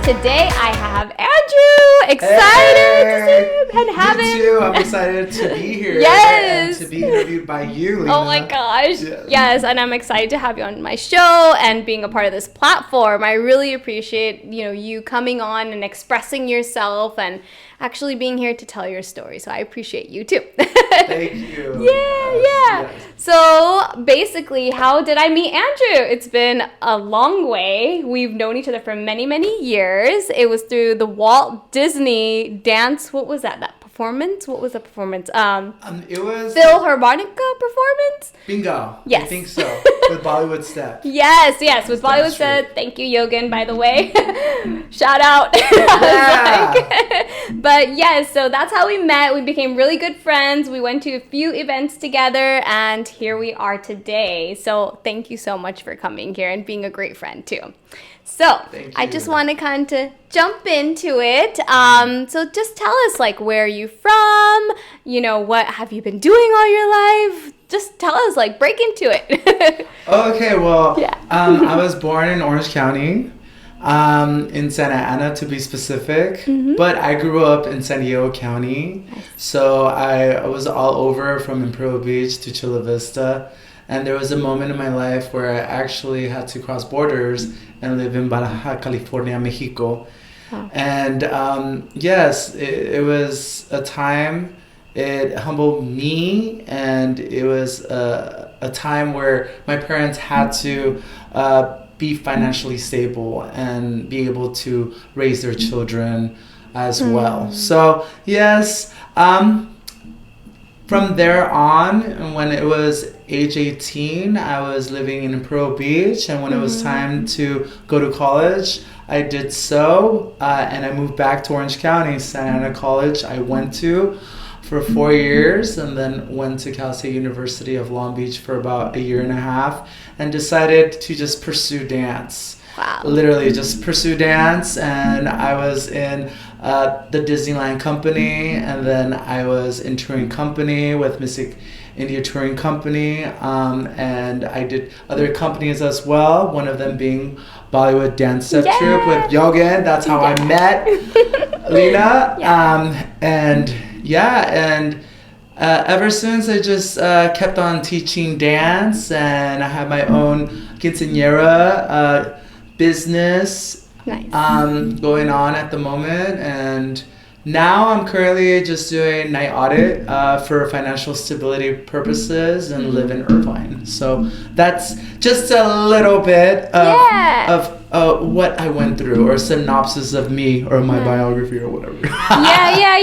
Today I have Andrew. Excited to see him and have him. Me too. I'm excited to be here. Yes. And to be interviewed by you, Lena. Oh my gosh. Yes, and I'm excited to have you on my show and being a part of this platform. I really appreciate, you coming on and expressing yourself and actually being here to tell your story. So I appreciate you too. Thank you. Yeah. So basically, how did I meet Andrew? It's been a long way. We've known each other for many, many years. It was through the Walt Disney dance. What was that? That performance? What was the performance? It was Philharmonica performance? Bingo. Yes. I think so. With Bollywood Step. Yes, with Bollywood Step. Thank you, Yogan, by the way. Shout out. Yeah. But yes, so that's how we met. We became really good friends. We went to a few events together, and here we are today. So thank you so much for coming here and being a great friend too. So I just want to kind of jump into it. So just tell us, where are you from? What have you been doing all your life? Just tell us, break into it. Okay, well, Yeah. I was born in Orange County, in Santa Ana to be specific, but I grew up in San Diego County. So I was all over from Imperial Beach to Chula Vista. And there was a moment in my life where I actually had to cross borders and live in Baja California, Mexico. Wow. And yes, it was a time, it humbled me, and it was a time where my parents had to be financially stable and be able to raise their children as well. So yes, from there on, when it was age 18, I was living in Imperial Beach, and when it was time to go to college, I did so, and I moved back to Orange County, Santa Ana College. I went to for 4 years, and then went to Cal State University of Long Beach for about a year and a half, and decided to just pursue dance. Wow. Literally just pursue dance, and I was in the Disneyland company, and then I was in touring company with Mystic India Touring Company, and I did other companies as well, one of them being Bollywood Dance Step Troupe with Yogan. That's how I met Lena. Ever since, I just kept on teaching dance, and I have my own quinceañera business going on at the moment, and now I'm currently just doing night audit for financial stability purposes and live in Irvine. So that's just a little bit of what I went through, or a synopsis of me, or my biography, or whatever.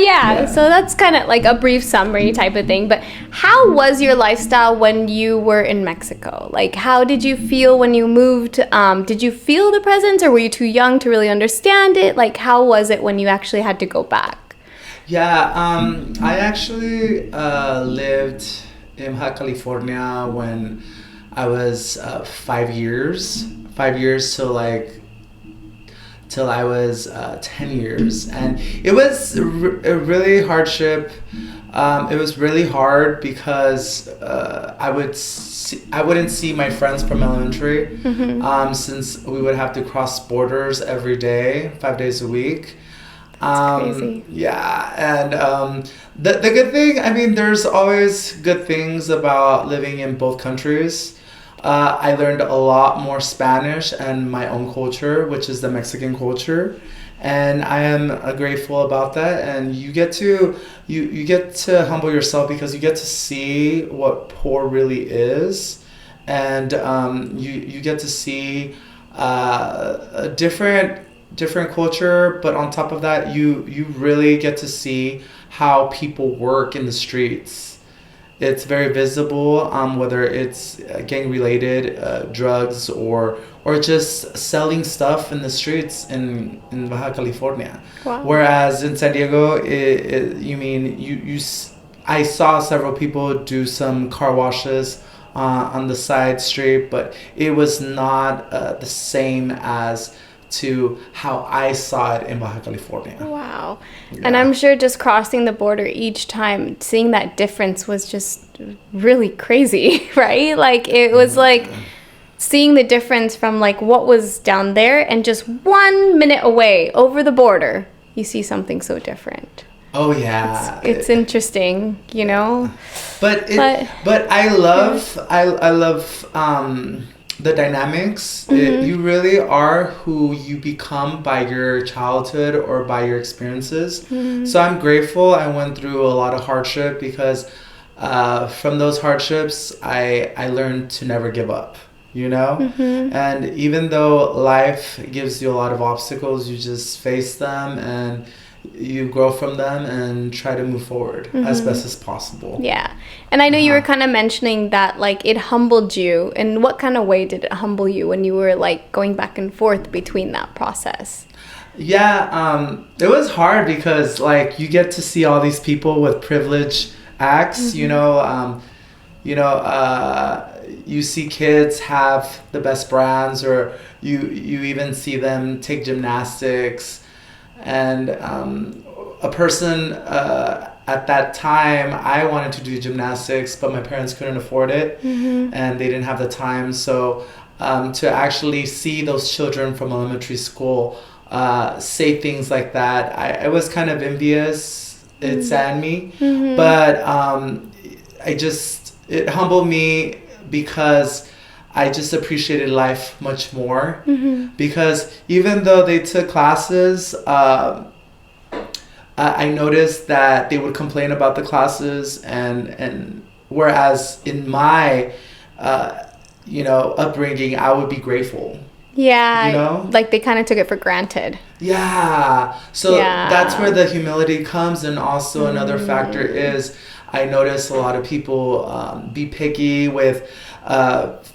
Yeah. So that's kind of like a brief summary type of thing. But how was your lifestyle when you were in Mexico? How did you feel when you moved? Did you feel the presence, or were you too young to really understand it? How was it when you actually had to go back? Yeah, I actually lived in Baja California when I was 5 years. 5 years till I was 10 years, and it was a really hardship. It was really hard because I wouldn't see my friends from elementary, since we would have to cross borders every day, 5 days a week. That's crazy. Yeah, and the good thing, there's always good things about living in both countries. I learned a lot more Spanish and my own culture, which is the Mexican culture, and I am grateful about that. And you get to humble yourself, because you get to see what poor really is, and you get to see a different culture. But on top of that, you really get to see how people work in the streets. It's very visible, whether it's gang related, drugs, or just selling stuff in the streets in Baja California. Wow. Whereas in San Diego, I saw several people do some car washes on the side street, but it was not the same as to how I saw it in Baja California. Wow. Yeah. And I'm sure just crossing the border each time, seeing that difference was just really crazy, right? It was seeing the difference from like what was down there and just 1 minute away over the border, you see something so different. Oh yeah, It's interesting, you know. but I love the dynamics. You really are who you become by your childhood or by your experiences. So I'm grateful I went through a lot of hardship, because from those hardships I learned to never give up, you know. And even though life gives you a lot of obstacles, you just face them and you grow from them and try to move forward as best as possible. Yeah. And I know you were kind of mentioning that like it humbled you. In what kind of way did it humble you when you were like going back and forth between that process? Yeah, it was hard because like you get to see all these people with privilege acts, you know, you see kids have the best brands, or you even see them take gymnastics. And a person at that time, I wanted to do gymnastics, but my parents couldn't afford it, and they didn't have the time. So to actually see those children from elementary school say things like that, I was kind of envious. It saddened me, but it humbled me, because I just appreciated life much more. Because even though they took classes, I noticed that they would complain about the classes, and whereas in my upbringing, I would be grateful. Yeah, you know, like they kind of took it for granted. Yeah, so that's where the humility comes. And also another factor is I notice a lot of people be picky with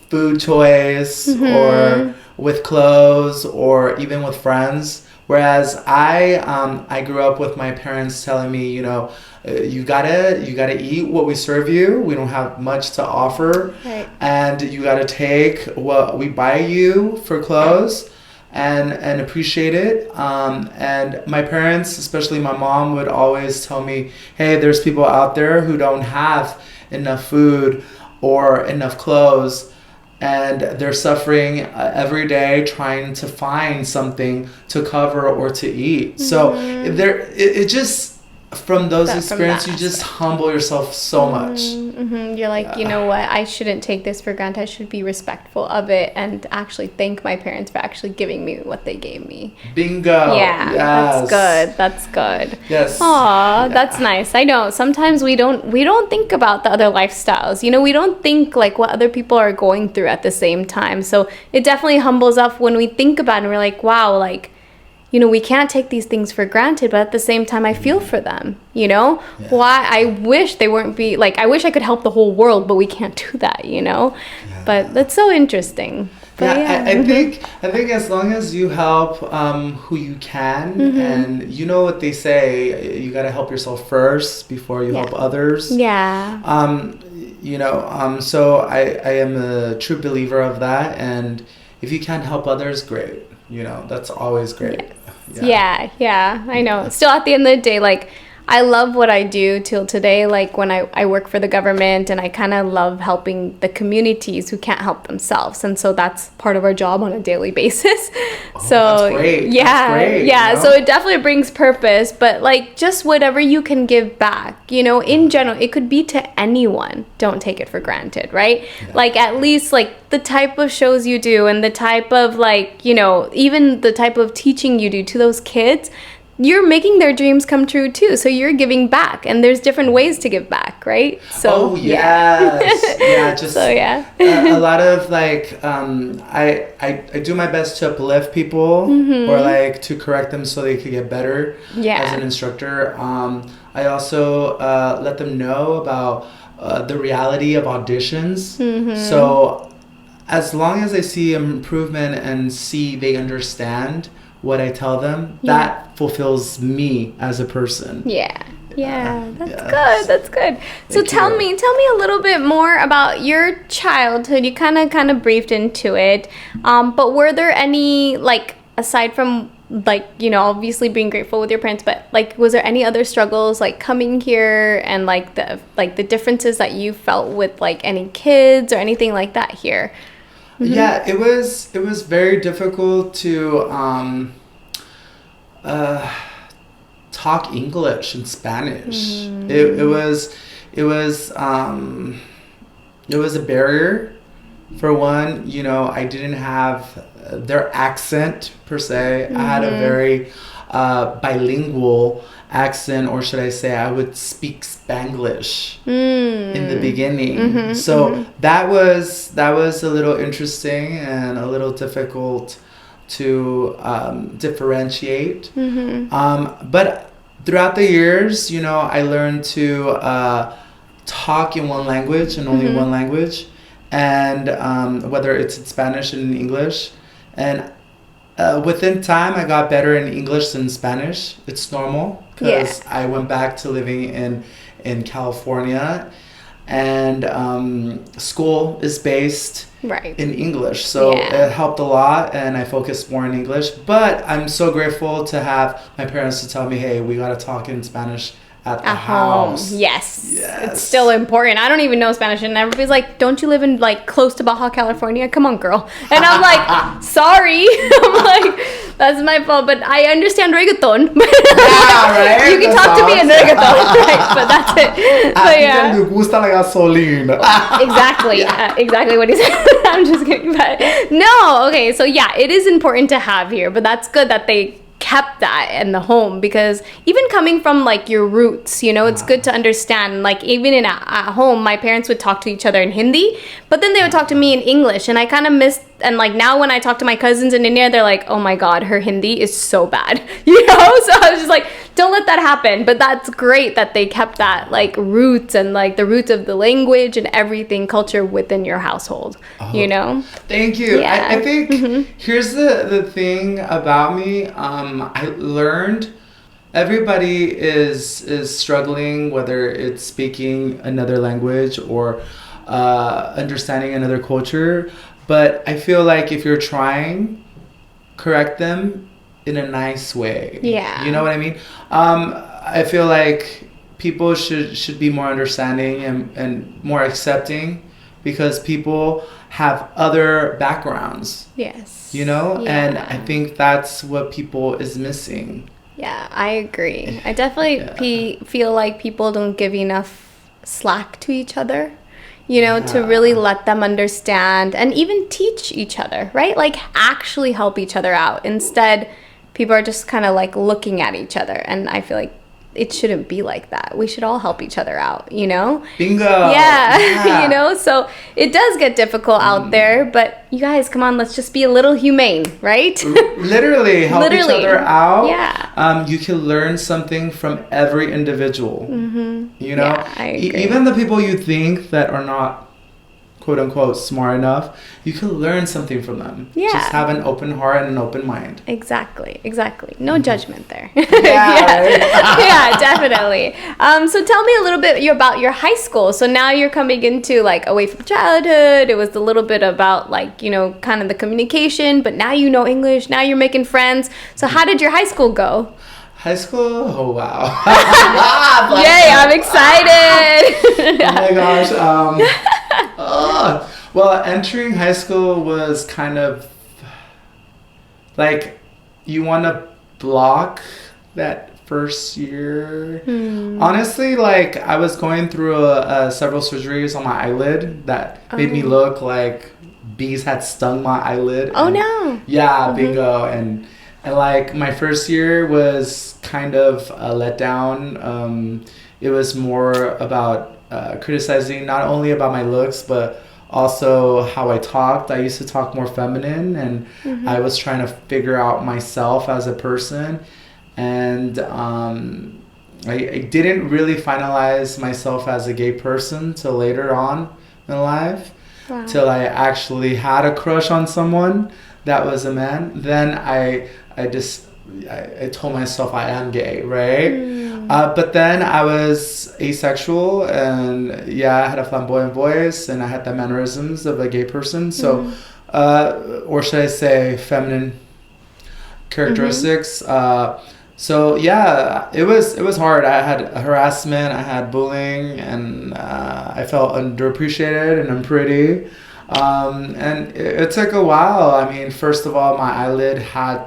food choice, or with clothes, or even with friends. Whereas I grew up with my parents telling me, you know, you gotta eat what we serve you. We don't have much to offer, right. And you gotta take what we buy you for clothes, and appreciate it. And my parents, especially my mom, would always tell me, hey, there's people out there who don't have enough food or enough clothes, and they're suffering every day trying to find something to cover or to eat. So it just, from those experiences, you just humble yourself so much. You're like, you know what, I shouldn't take this for granted. I should be respectful of it and actually thank my parents for actually giving me what they gave me. Bingo. Yeah, yes. That's good. Yes. Aw, that's nice. I know sometimes we don't think about the other lifestyles. You know, we don't think like what other people are going through at the same time. So it definitely humbles us when we think about it and we're like, wow, like, you know, we can't take these things for granted, but at the same time, I feel for them, you know? Yeah. Why? I wish they weren't I wish I could help the whole world, but we can't do that, you know? Yeah. But that's so interesting. But I think as long as you help who you can, and you know what they say, you got to help yourself first before you help others. Yeah. So I am a true believer of that, and if you can't help others, great. You know, that's always great. Yes. Yeah, I know. Still, at the end of the day, like, I love what I do till today. Like when I work for the government, and I kind of love helping the communities who can't help themselves. And so that's part of our job on a daily basis. That's great. Yeah. That's great, yeah. You know? So it definitely brings purpose, but like just whatever you can give back, you know, in general, it could be to anyone. Don't take it for granted, right? Yeah. Like at least like the type of shows you do and the type of like, you know, even the type of teaching you do to those kids, you're making their dreams come true too. So you're giving back, and there's different ways to give back, right? So yes. A lot of like I do my best to uplift people, or like to correct them so they could get better as an instructor. I also let them know about the reality of auditions. So as long as I see improvement and see they understand what I tell them, that fulfills me as a person. That's good. So tell me a little bit more about your childhood. You kind of briefed into it, but were there any, like, aside from like, you know, obviously being grateful with your parents, but like, was there any other struggles like coming here, and like the differences that you felt with like any kids or anything like that here? Yeah, it was very difficult to uh, talk English and Spanish. It was a barrier. For one, I didn't have their accent per se. I had a very bilingual accent, or should I say, I would speak Spanglish in the beginning. So that was a little interesting and a little difficult to differentiate. But throughout the years, I learned to talk in one language and only one language, and whether it's in Spanish and in English. And within time, I got better in English than Spanish. It's normal because I went back to living in California, and school is based in English, so it helped a lot, and I focused more in English. But I'm so grateful to have my parents to tell me, hey, we got to talk in Spanish at the house. Yes. It's still important. I don't even know Spanish, and everybody's like, don't you live in like close to Baja California? Come on, girl. And I'm like, sorry. I'm like, that's my fault, but I understand reggaeton. Right? You can talk to me in reggaeton, right? But that's it. But yeah. Me gusta la gasolina. Exactly. Exactly what he said. I'm just kidding. But no, okay. So yeah, it is important to have here, but that's good that they kept that in the home, because even coming from like your roots, it's good to understand. Like even at home, my parents would talk to each other in Hindi, but then they would talk to me in English, and I kind of missed. And like now when I talk to my cousins in India, they're like, oh my God, her Hindi is so bad, So I was just like, don't let that happen. But that's great that they kept that like roots and like the roots of the language and everything, culture within your household, Thank you. Yeah. I think here's the thing about me. I learned everybody is struggling, whether it's speaking another language or understanding another culture. But I feel like if you're trying, correct them in a nice way. Yeah. You know what I mean? I feel like people should be more understanding and more accepting, because people have other backgrounds. Yes. Yeah. And I think that's what people is missing. Yeah, I agree. I definitely feel like people don't give enough slack to each other, to really let them understand and even teach each other, right? Like actually help each other out. Instead, people are just kind of like looking at each other, and I feel like it shouldn't be like that. We should all help each other out, Bingo. Yeah. So it does get difficult out there, but you guys, come on, let's just be a little humane, right? Literally help each other out. Yeah. You can learn something from every individual. Yeah, I agree. Even the people you think that are not quote unquote smart enough, you can learn something from them. Yeah. Just have an open heart and an open mind. Exactly. No judgment there. Yeah. Right? Yeah, definitely. So tell me a little bit about your high school. So now you're coming into like away from childhood. It was a little bit about like, kind of the communication, but now you know English, now you're making friends. So how did your high school go? High school? Oh, wow. Yay, I'm excited. Oh my gosh. Well, entering high school was kind of like you want to block that first year. Honestly, like I was going through several surgeries on my eyelid that made me look like bees had stung my eyelid. Oh, no. Yeah, bingo. And like my first year was kind of a letdown. It was more about criticizing not only about my looks, but also how I talked. I used to talk more feminine, and I was trying to figure out myself as a person. And I didn't really finalize myself as a gay person till later on in life. Wow. Till I actually had a crush on someone that was a man. Then I told myself I am gay, right? But then I was asexual, and I had a flamboyant voice, and I had the mannerisms of a gay person. So, or should I say feminine characteristics. So it was hard. I had harassment, I had bullying, and I felt underappreciated and unpretty. And it took a while. I mean, first of all, my eyelid had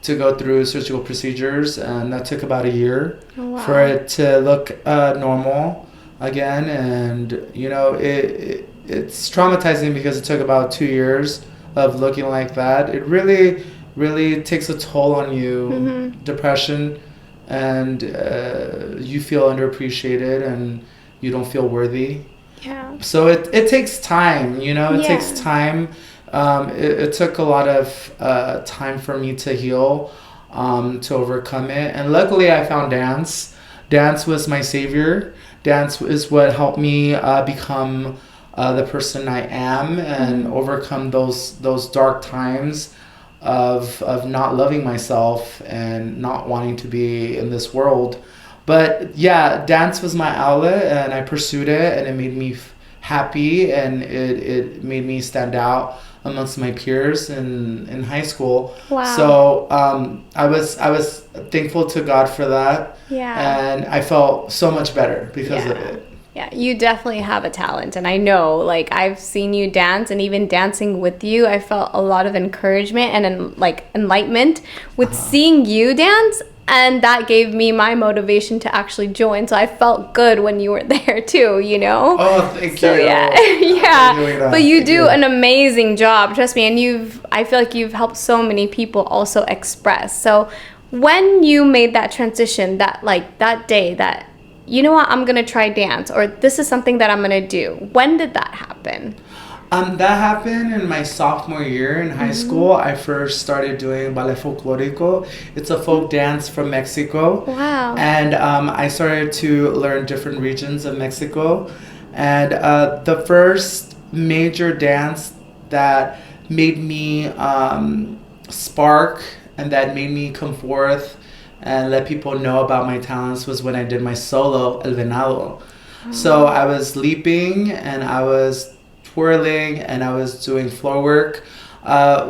to go through surgical procedures, and that took about a year Oh, wow. for it to look normal again. And you know, it's traumatizing because it took about 2 years of looking like that. It really takes a toll on you. Depression, and you feel underappreciated, and you don't feel worthy. Yeah. So it takes time, you know, it Yeah. takes time. It took a lot of time for me to heal, to overcome it. And luckily, I found dance. Dance was my savior. Dance is what helped me become the person I am and overcome those dark times of not loving myself and not wanting to be in this world. But yeah, dance was my outlet, and I pursued it, and it made me happy, and it made me stand out amongst my peers in high school. Wow. So I was thankful to God for that, Yeah. and I felt so much better because of Yeah. it. Yeah, you definitely have a talent. And I know, like, I've seen you dance, and even dancing with you, I felt a lot of encouragement and like enlightenment with seeing you dance. And that gave me my motivation to actually join. So I felt good when you were there too, you know? Oh, thank So you. yeah, Thank you, yeah. Ina. But you Thank do you. an amazing job, trust me. And I feel like you've helped so many people also express. So when you made that transition, that day, that you know what, I'm gonna try dance, or this is something that I'm gonna do. When did that happen? That happened in my sophomore year in high school. I first started doing ballet folklorico. It's a folk dance from Mexico. Wow. And I started to learn different regions of Mexico. And the first major dance that made me spark and that made me come forth and let people know about my talents was when I did my solo, El Venado. So I was leaping, and I was twirling, and I was doing floor work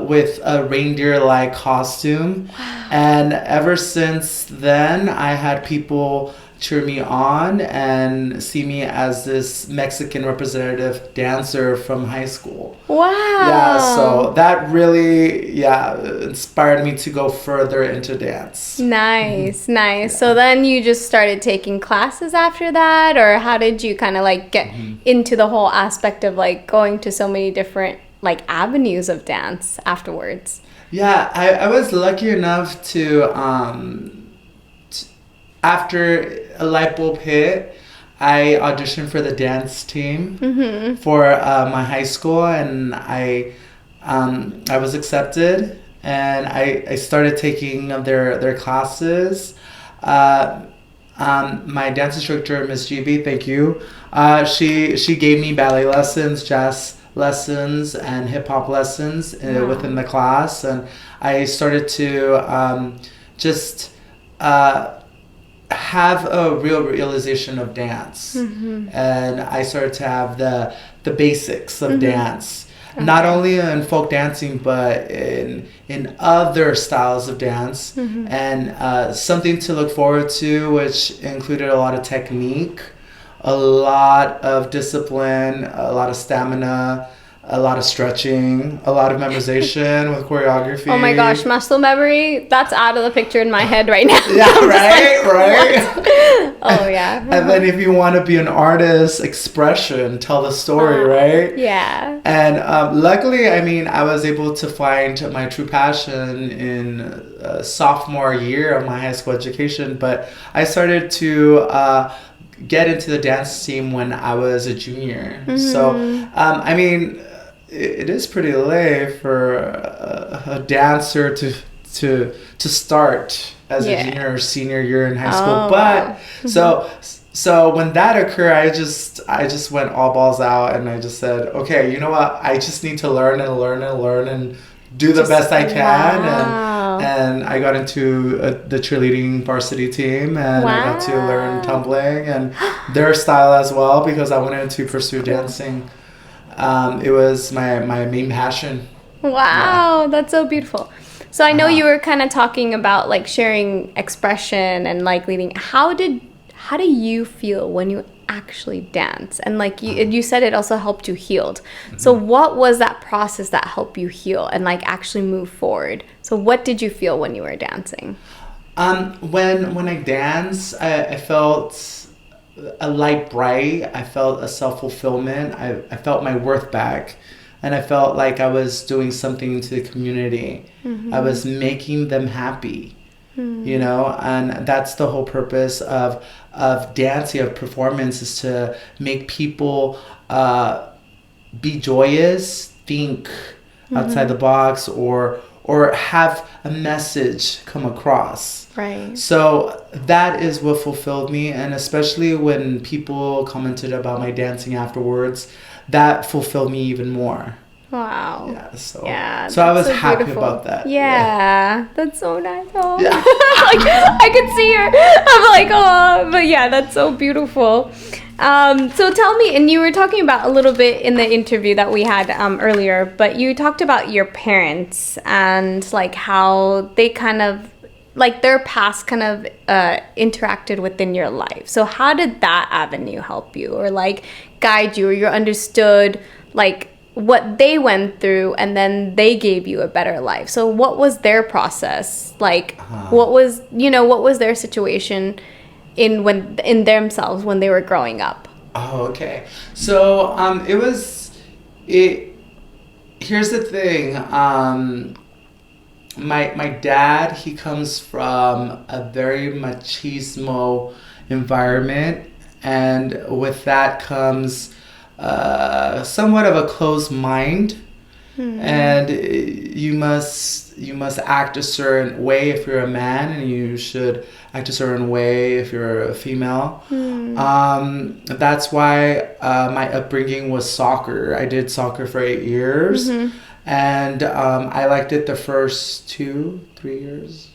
with a reindeer-like costume. And ever since then, I had people cheer me on and see me as this Mexican representative dancer from high school. Wow. Yeah, so that really, inspired me to go further into dance. Nice, nice. So then you just started taking classes after that, or how did you kind of like get into the whole aspect of like going to so many different like avenues of dance afterwards? Yeah, I was lucky enough to, after a light bulb hit, I auditioned for the dance team for my high school, and I was accepted, and I started taking their classes. My dance instructor, Miss GB, thank you. She gave me ballet lessons, jazz lessons, and hip hop lessons within the class, and I started to just have a real realization of dance, and I started to have the basics of dance. Not only in folk dancing, but in other styles of dance, and something to look forward to, which included a lot of technique, a lot of discipline, a lot of stamina, a lot of stretching, a lot of memorization with choreography. Oh my gosh, muscle memory, that's out of the picture in my head right now. Yeah, right. Oh yeah. And then if you want to be an artist, expression, tell the story, right? Yeah. And luckily, I mean, I was able to find my true passion in sophomore year of my high school education, but I started to get into the dance team when I was a junior. So, I mean, it is pretty late for a dancer to start as a junior or senior year in high school. But so when that occurred, I just went all balls out, and I just said, okay, you know what? I just need to learn and do the best I can. And I got into the cheerleading varsity team, and I got to learn tumbling and their style as well, because I wanted to pursue dancing. It was my main passion. Wow, that's so beautiful. So I know you were kind of talking about like sharing expression and like leading. How do you feel when you actually dance? And like you said, it also helped you heal. So what was that process that helped you heal and like actually move forward? So what did you feel when you were dancing? When I dance, I felt a light bright. I felt a self-fulfillment. I felt my worth back. And I felt like I was doing something to the community. I was making them happy, you know? And that's the whole purpose of dancing, of performance, is to make people be joyous, think outside the box, or have a message come across. Right. So that is what fulfilled me, and especially when people commented about my dancing afterwards, that fulfilled me even more. Wow. Yeah. So yeah, so I was so happy beautiful. about that. Yeah, that's so nice. Oh. Yeah. Like I could see her. I'm like, oh, but yeah, that's so beautiful. So tell me, and you were talking about a little bit in the interview that we had earlier, but you talked about your parents and like how they kind of, like their past kind of interacted within your life. So how did that avenue help you or like guide you, or you understood like what they went through and then they gave you a better life? So what was their process? Like what was their situation in themselves when they were growing up? Oh, okay. So here's the thing. My dad, he comes from a very machismo environment, and with that comes somewhat of a closed mind. And you must act a certain way if you're a man, and you should act a certain way if you're a female. That's why my upbringing was soccer. I did soccer for 8 years, and I liked it the first 2-3 years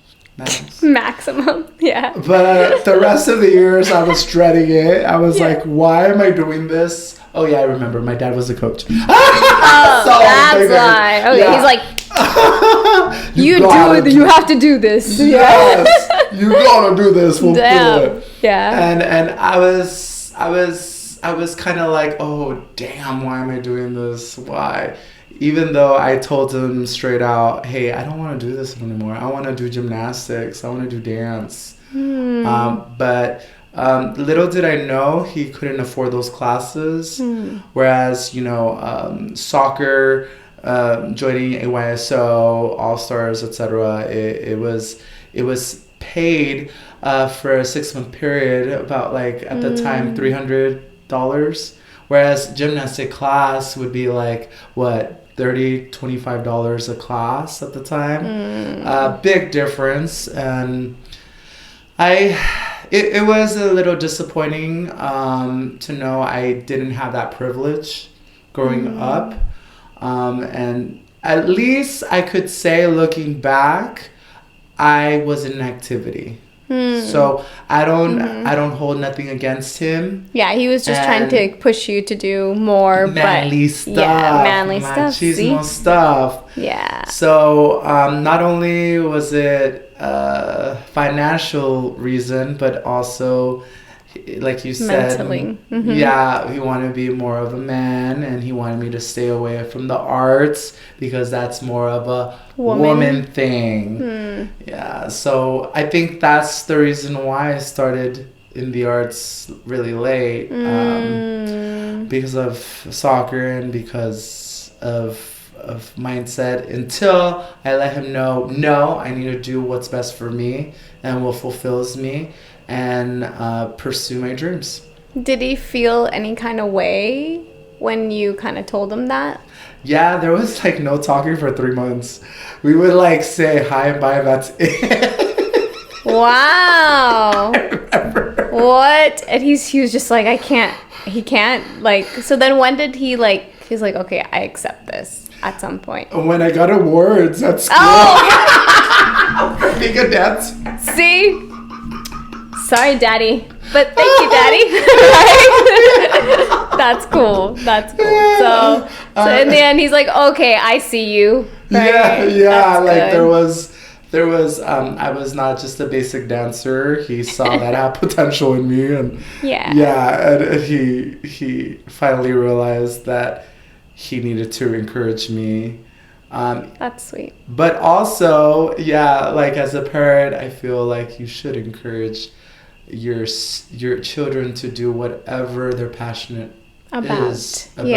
maximum. Yeah. But the rest of the years I was dreading it. I was like, why am I doing this? Oh yeah, I remember. My dad was a coach. Oh, so that's why. Okay, yeah. He's like, you have to do this. Yes, you gotta do this. We'll do it. Yeah. And I was kind of like, oh damn, why am I doing this? Why? Even though I told him straight out, hey, I don't want to do this anymore. I want to do gymnastics. I want to do dance. But little did I know he couldn't afford those classes. Whereas, soccer, joining AYSO, All Stars, etc., it was paid for a 6-month period, about like at the time $300. Whereas gymnastic class would be like what, $30-$25 a class at the time. Big difference. And it was a little disappointing to know I didn't have that privilege growing up. And at least I could say, looking back, I was in activity. So I don't hold nothing against him. Yeah, he was just trying to push you to do more manly stuff. Yeah, manly stuff. Machismo stuff. Yeah. So not only was it a financial reason, but also, like you said, mentally. Yeah, he wanted to be more of a man, and he wanted me to stay away from the arts because that's more of a woman thing. Yeah, so I think that's the reason why I started in the arts really late, because of soccer and because of mindset, until I let him know, no, I need to do what's best for me and what fulfills me, and pursue my dreams. Did he feel any kind of way when you kind of told him that? Yeah, there was like no talking for 3 months. We would like say hi and bye, and that's it. Wow. I remember. What? And he was just like, he can't, like, so then when did he's like, okay, I accept this at some point? When I got awards at school. Oh! For being a dancer. See? Sorry, Daddy. But thank you, Daddy. That's cool. So in the end, he's like, okay, I see you. Right? Yeah. Like, there there was I was not just a basic dancer. He saw that I had potential in me, and and he finally realized that he needed to encourage me. That's sweet. But also, like as a parent, I feel like you should encourage your children to do whatever they're passionate is about.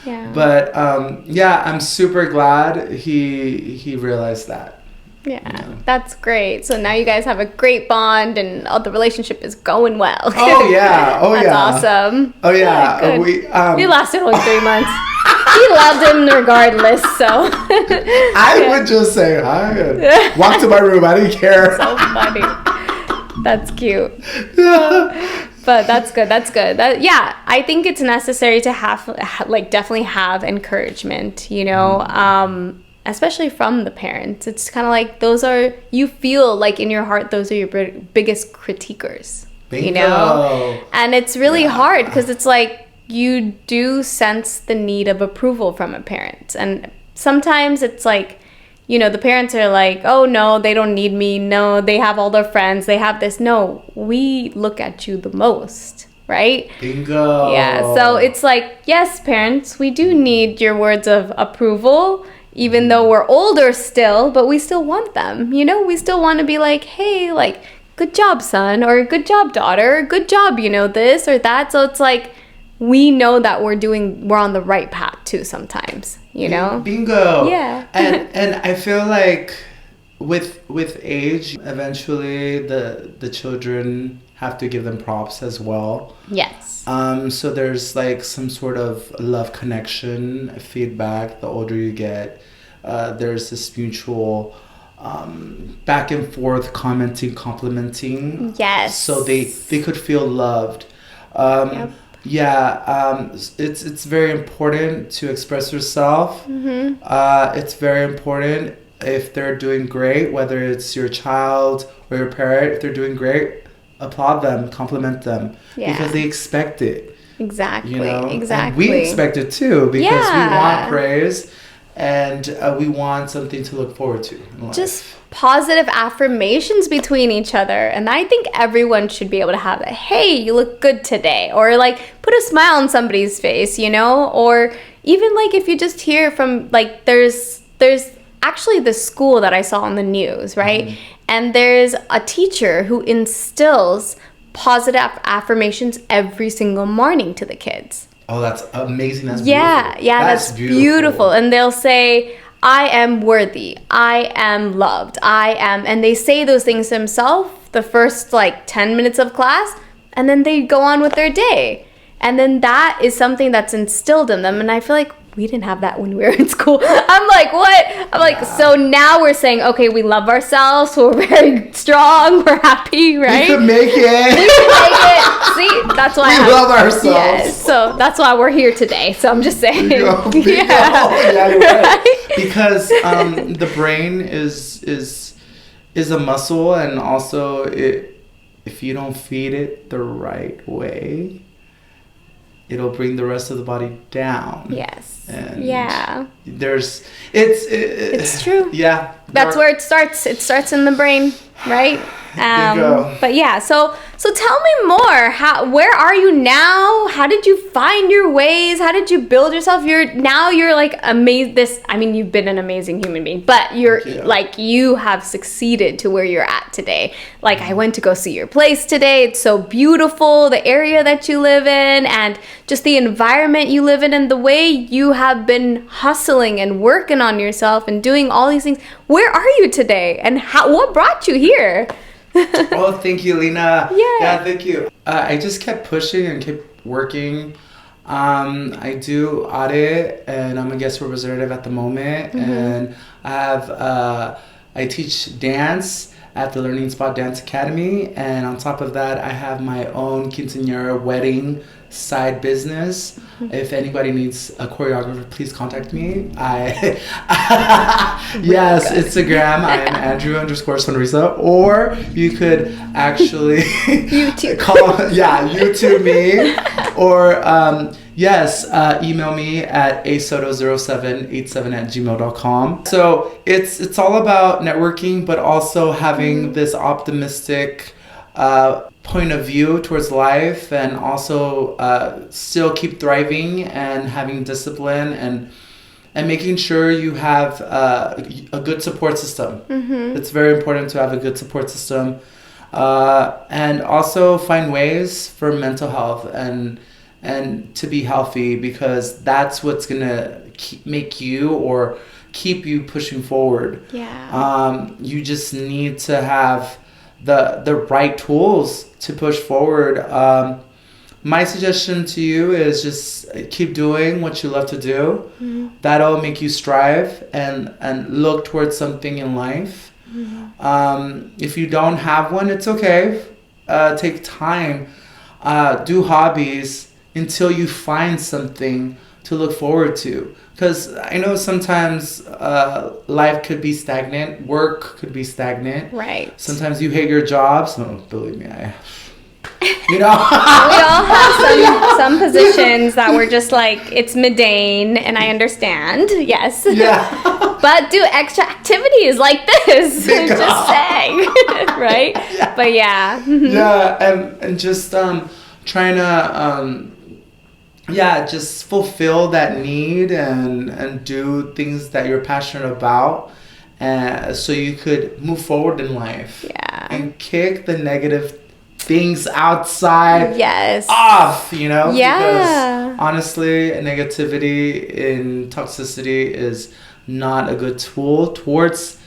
Yeah. But I'm super glad he realized that. Yeah, that's great. So now you guys have a great bond, and the relationship is going well. Oh yeah, that's awesome. Oh yeah, good. We lasted only 3 months. He loved him regardless, so. I would just say hi and walk to my room. I didn't care. So funny. That's cute. But that's good. That's good. I think it's necessary to have, like, definitely have encouragement, you know, especially from the parents. It's kind of like you feel like in your heart, those are your biggest critiquers, Bingo. You know? And it's really hard because it's like, you do sense the need of approval from a parent. And sometimes it's like, you know, the parents are like, oh, no, they don't need me. No, they have all their friends. They have this. No, we look at you the most, right? Bingo. Yeah, so it's like, yes, parents, we do need your words of approval, even though we're older still, but we still want them. You know, we still want to be like, hey, like, good job, son, or good job, daughter, good job, you know, this or that. So it's like, we know that we're on the right path too sometimes, you know? Bingo. Yeah. and I feel like with age, eventually the children have to give them props as well. Yes. So there's like some sort of love connection, feedback. The older you get, there's this mutual back and forth commenting, complimenting. Yes. So they could feel loved. Yep. It's very important to express yourself. It's very important if they're doing great, whether it's your child or your parent. If they're doing great, applaud them, compliment them, because they expect it. Exactly. You know? Exactly. And we expect it too, because we want praise and we want something to look forward to in life. Just positive affirmations between each other. And I think everyone should be able to have that. Hey, you look good today. Or like put a smile on somebody's face, you know? Or even like if you just hear from like there's actually this school that I saw on the news, right? And there's a teacher who instills positive affirmations every single morning to the kids. Oh, that's amazing. That's beautiful. That's beautiful. And they'll say, I am worthy. I am loved. I am. And they say those things themselves the first like 10 minutes of class, and then they go on with their day. And then that is something that's instilled in them. And I feel like we didn't have that when we were in school. I'm like, what? I'm like, so now we're saying, okay, we love ourselves. We're very strong. We're happy, right? We can make it. We can make it. See, that's why we love ourselves. Yes, so that's why we're here today. So I'm just saying. You're right. Because the brain is a muscle, and also if you don't feed it the right way, it'll bring the rest of the body down. Yes. And it's true. Yeah. That's where it starts. It starts in the brain, right? But yeah, so tell me more. Where are you now? How did you find your ways? How did you build yourself? You're like amazed. You've been an amazing human being, but you have succeeded to where you're at today. Like, I went to go see your place today. It's so beautiful, the area that you live in, and just the environment you live in, and the way you have been hustling and working on yourself and doing all these things. Where are you today, and what brought you here? Oh, thank you, Lena. Yeah, thank you. I just kept pushing and kept working. I do audit, and I'm a guest representative at the moment. And I teach dance at the Learning Spot Dance Academy, and on top of that, I have my own quinceañera wedding side business. If anybody needs a choreographer, please contact me. Yes, Instagram, I am Andrew_Sonrisa, or you could actually YouTube. YouTube me, or Yes, email me at asoto0787@gmail.com. So it's all about networking, but also having this optimistic point of view towards life, and also still keep thriving and having discipline, and making sure you have a good support system. It's very important to have a good support system, and also find ways for mental health and to be healthy, because that's what's gonna make you or keep you pushing forward. You just need to have the right tools to push forward. My suggestion to you is just keep doing what you love to do. That'll make you strive and look towards something in life. If you don't have one, it's okay. Take time, do hobbies until you find something to look forward to. Because I know sometimes life could be stagnant, work could be stagnant. Right. Sometimes you hate your job. So believe me, we all have some positions that we're just like, it's mundane, and I understand. Yes. Yeah. But do extra activities like this. Just saying. Right? Yeah. But yeah. Yeah, and just trying to just fulfill that need and do things that you're passionate about, so you could move forward in life. Yeah. And kick the negative things outside off, Yeah. Because honestly, negativity and toxicity is not a good tool towards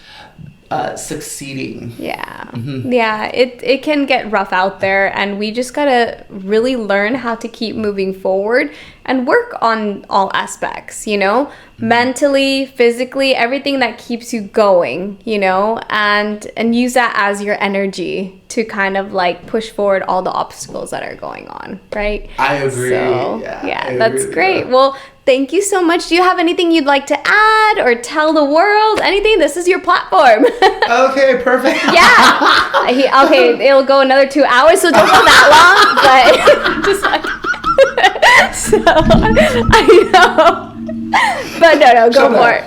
succeeding. Yeah, it can get rough out there, and we just gotta really learn how to keep moving forward and work on all aspects, mentally, physically, everything that keeps you going, and use that as your energy to kind of like push forward all the obstacles that are going on, right? I agree. So, I that's agree great. That. Well, thank you so much. Do you have anything you'd like to add or tell the world? Anything? This is your platform. Okay, perfect. Okay, it'll go another 2 hours, so don't go that long, but just like... So, I know. But no, go for it.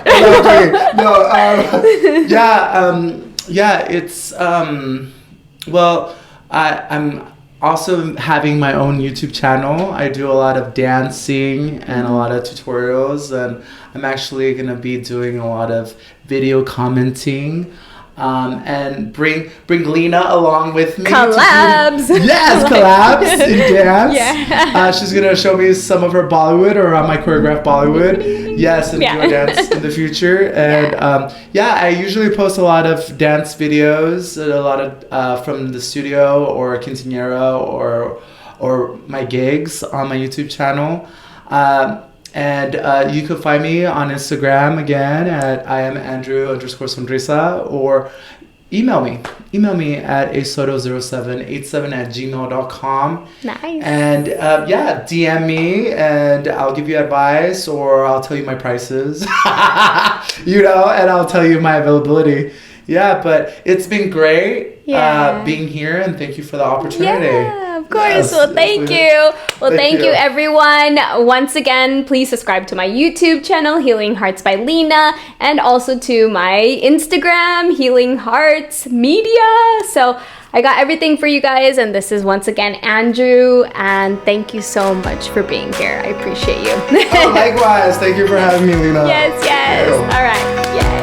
It's, well, I'm also having my own YouTube channel. I do a lot of dancing and a lot of tutorials, and I'm actually going to be doing a lot of video commenting. And bring Lena along with me. Collabs. Collabs in dance. Yeah. She's gonna show me some of her Bollywood, or my choreographed Bollywood. Yes, and do a dance in the future. And I usually post a lot of dance videos, a lot of from the studio or quinceañera or my gigs on my YouTube channel. And you can find me on Instagram again at IamAndrew_Sonrisa, or email me at asoto0787@gmail.com. Nice. And DM me, and I'll give you advice, or I'll tell you my prices, and I'll tell you my availability. Yeah, but it's been great being here, and thank you for the opportunity. Yeah, of course. Well, thank you. Well, thank you, everyone. Once again, please subscribe to my YouTube channel, Healing Hearts by Lena, and also to my Instagram, Healing Hearts Media. So I got everything for you guys, and this is once again Andrew, and thank you so much for being here. I appreciate you. Likewise. Thank you for having me, Lena. Yes. All right. Yes.